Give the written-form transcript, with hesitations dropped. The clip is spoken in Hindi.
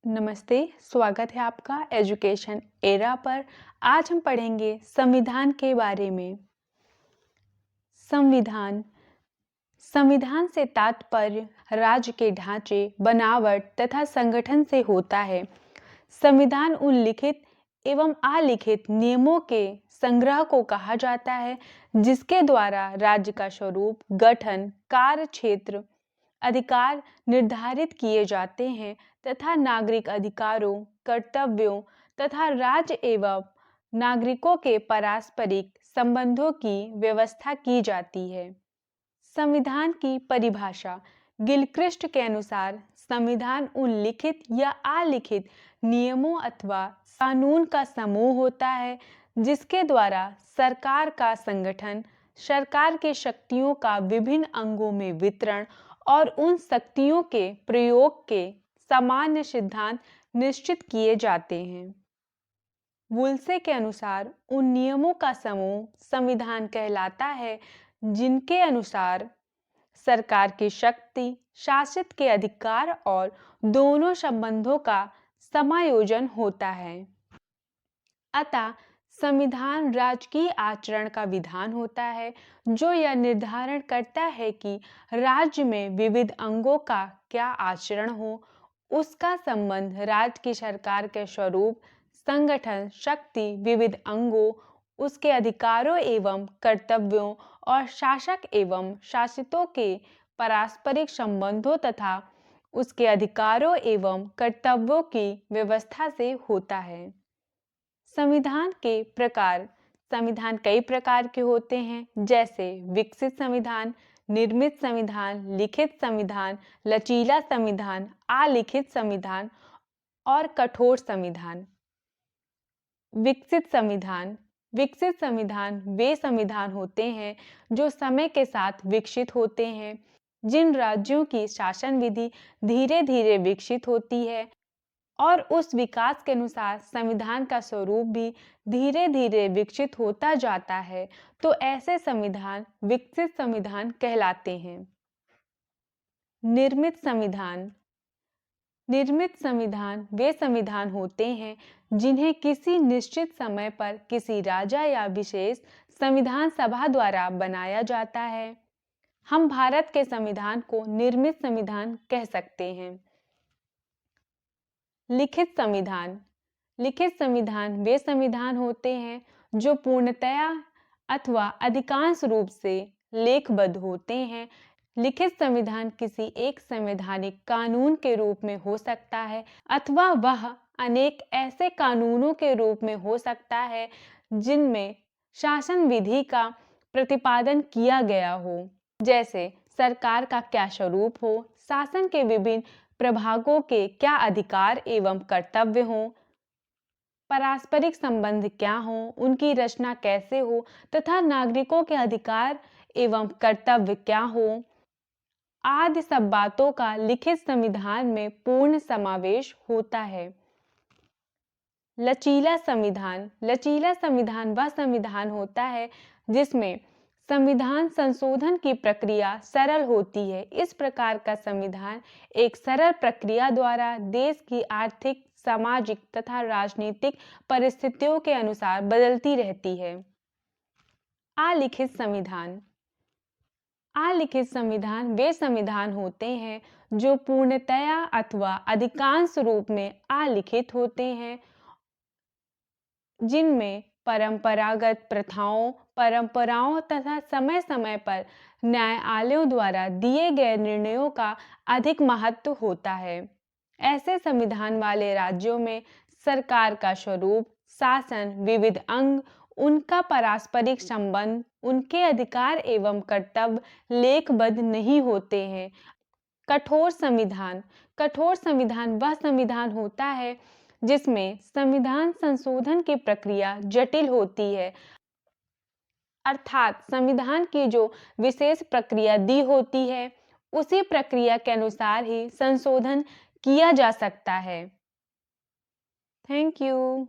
नमस्ते, स्वागत है आपका एजुकेशन एरा पर। आज हम पढ़ेंगे संविधान के बारे में। संविधान संविधान से तात्पर्य राज्य के ढांचे, बनावट तथा संगठन से होता है। संविधान उन लिखित एवं अलिखित नियमों के संग्रह को कहा जाता है जिसके द्वारा राज्य का स्वरूप, गठन, कार्य क्षेत्र, अधिकार निर्धारित किए जाते हैं तथा नागरिक अधिकारों, कर्तव्यों तथा राज्य एवं नागरिकों के पारस्परिक संबंधों की व्यवस्था की जाती है। संविधान की परिभाषा गिलक्रिस्ट के अनुसार संविधान उन लिखित या अलिखित नियमों अथवा कानून का समूह होता है जिसके द्वारा सरकार का संगठन, सरकार के शक्तियों का विभिन्न अंगों में वितरण और उन शक्तियों के प्रयोग के सामान्य सिद्धांत निश्चित किए जाते हैं। वुल्से के अनुसार उन नियमों का समूह संविधान कहलाता है जिनके अनुसार सरकार की शक्ति, शासित के अधिकार और दोनों संबंधों का समायोजन होता है। अतः संविधान राजकीय आचरण का विधान होता है जो यह निर्धारण करता है कि राज्य में विविध अंगों का क्या आचरण हो, उसका संबंध राज्य की सरकार के स्वरूप, संगठन, शक्ति, विविध अंगों, उसके अधिकारों एवं कर्तव्यों और शासक एवं शासितों के पारस्परिक संबंधों तथा उसके अधिकारों एवं कर्तव्यों की व्यवस्था से होता है। संविधान के प्रकार संविधान कई प्रकार के होते हैं, जैसे विकसित संविधान, निर्मित संविधान, लिखित संविधान, लचीला संविधान, अलिखित संविधान और कठोर संविधान। विकसित संविधान वे संविधान होते हैं जो समय के साथ विकसित होते हैं। जिन राज्यों की शासन विधि धीरे धीरे विकसित होती है और उस विकास के अनुसार संविधान का स्वरूप भी धीरे धीरे विकसित होता जाता है, तो ऐसे संविधान विकसित संविधान कहलाते हैं। निर्मित संविधान वे संविधान होते हैं जिन्हें किसी निश्चित समय पर किसी राजा या विशेष संविधान सभा द्वारा बनाया जाता है। हम भारत के संविधान को निर्मित संविधान कह सकते हैं। लिखित संविधान वे संविधान होते हैं जो पूर्णतया अथवा अधिकांश रूप से लेखबद्ध होते हैं। लिखित संविधान किसी एक संवैधानिक कानून के रूप में हो सकता है अथवा वह अनेक ऐसे कानूनों के रूप में हो सकता है जिनमें शासन विधि का प्रतिपादन किया गया हो, जैसे सरकार का क्या स्वरूप हो, शासन के विभिन्न प्रभागों के क्या अधिकार एवं कर्तव्य हों, पारस्परिक संबंध क्या हो, उनकी रचना कैसे हो तथा नागरिकों के अधिकार एवं कर्तव्य क्या हो, आदि सब बातों का लिखित संविधान में पूर्ण समावेश होता है। लचीला संविधान वह संविधान होता है जिसमें संविधान संशोधन की प्रक्रिया सरल होती है। इस प्रकार का संविधान एक सरल प्रक्रिया द्वारा देश की आर्थिक, सामाजिक तथा राजनीतिक परिस्थितियों के अनुसार बदलती रहती है। अलिखित संविधान वे संविधान होते हैं जो पूर्णतया अथवा अधिकांश रूप में अलिखित होते हैं, जिनमें परंपरागत परंपराओं तथा समय समय पर न्यायालयों द्वारा दिए गए निर्णयों का अधिक महत्व होता है। ऐसे संविधान वाले राज्यों में सरकार का स्वरूप, शासन, विविध अंग, उनका पारस्परिक संबंध, उनके अधिकार एवं कर्तव्य लेखबद्ध नहीं होते हैं। कठोर संविधान वह संविधान होता है जिसमें संविधान संशोधन की प्रक्रिया जटिल होती है, अर्थात संविधान की जो विशेष प्रक्रिया दी होती है उसी प्रक्रिया के अनुसार ही संशोधन किया जा सकता है। Thank you.